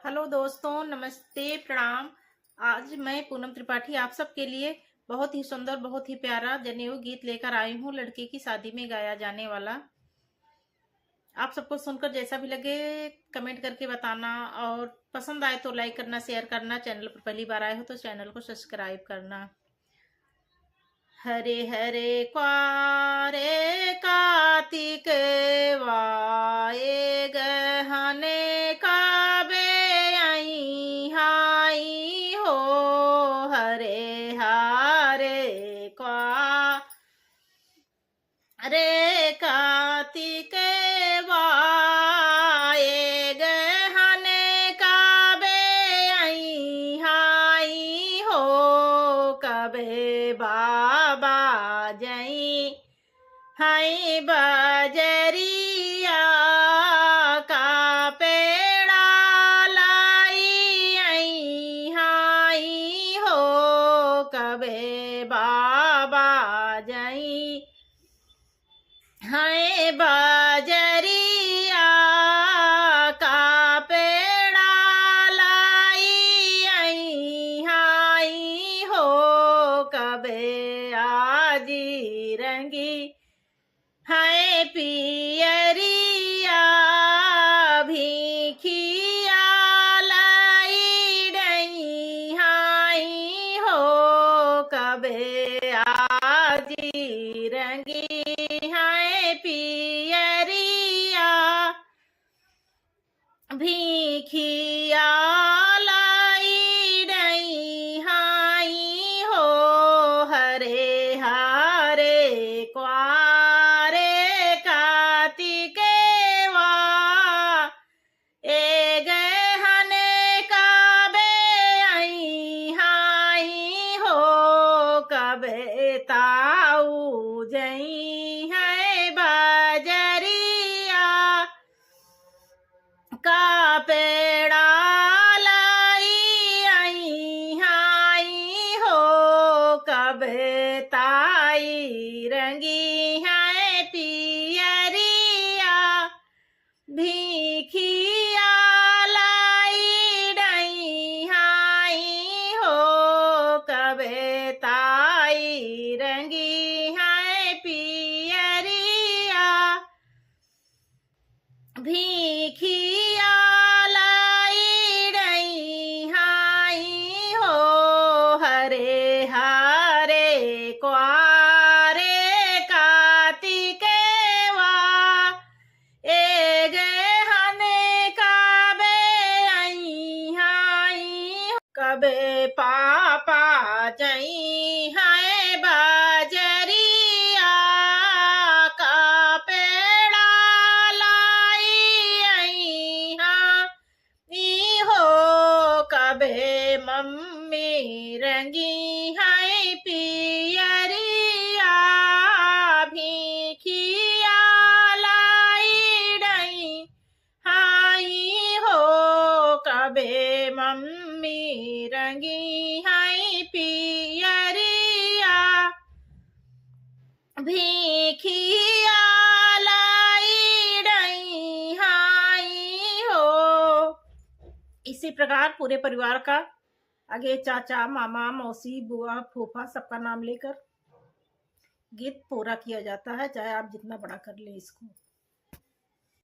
Hello दोस्तों, नमस्ते, प्रणाम। आज मैं पूनम त्रिपाठी आप सबके लिए बहुत ही सुंदर, बहुत ही प्यारा जनेऊ गीत लेकर आई हूँ। लड़के की शादी में गाया जाने वाला। आप सबको सुनकर जैसा भी लगे कमेंट करके बताना, और पसंद आए तो लाइक करना, शेयर करना। चैनल पर पहली बार आए हो तो चैनल को सब्सक्राइब करना। हरे हरे क्वारे कार्तिक वाए गहने काबे आई हाई हो। हरे हरे क्वारे कार्तिक वाए गहने काबे आई हाई हो। कबे बाबा जई हाय बजरिया का पेड़ा लाई आई हाय हो। कबे बाबा जई हाय बजरिया का पेड़ा लाई आई हाय हो। कबे आजी रंगी हाय पियरिया भिखिया लाई डई हाय हो। कबे आजी रंगी हाय पियरिया भिखिया लाई डई हाय हो। हरे हरे क्वारे कार्तिक वा ए गहने काबे आई हाय हो। कबे ताऊ जई है बजरिया का पेड़ा लाई आई हाय हो। कबे ताई रंगी है पियरिया भिखिया लाई डई हाय हो। कबे ताई रंगी है पियरिया भिखिया लाई डई हाय हो। हरे हरे क्वारे कार्तिक वा ए गहने काबे आई हाय। कबे पापा जई हाय बजरिया का पेड़ा लाई आई हाय हो। कबे मम्मी रंगी हाय पियरिया भिखिया लाई डई हाय हो। कबे मम्मी रंगी हाय पियरिया भिखिया लाई डई हाय हो। इसी प्रकार पूरे परिवार का आगे चाचा, मामा, मौसी, बुआ, फूफा सबका नाम लेकर गीत पूरा किया जाता है, चाहे आप जितना बड़ा कर ले इसको।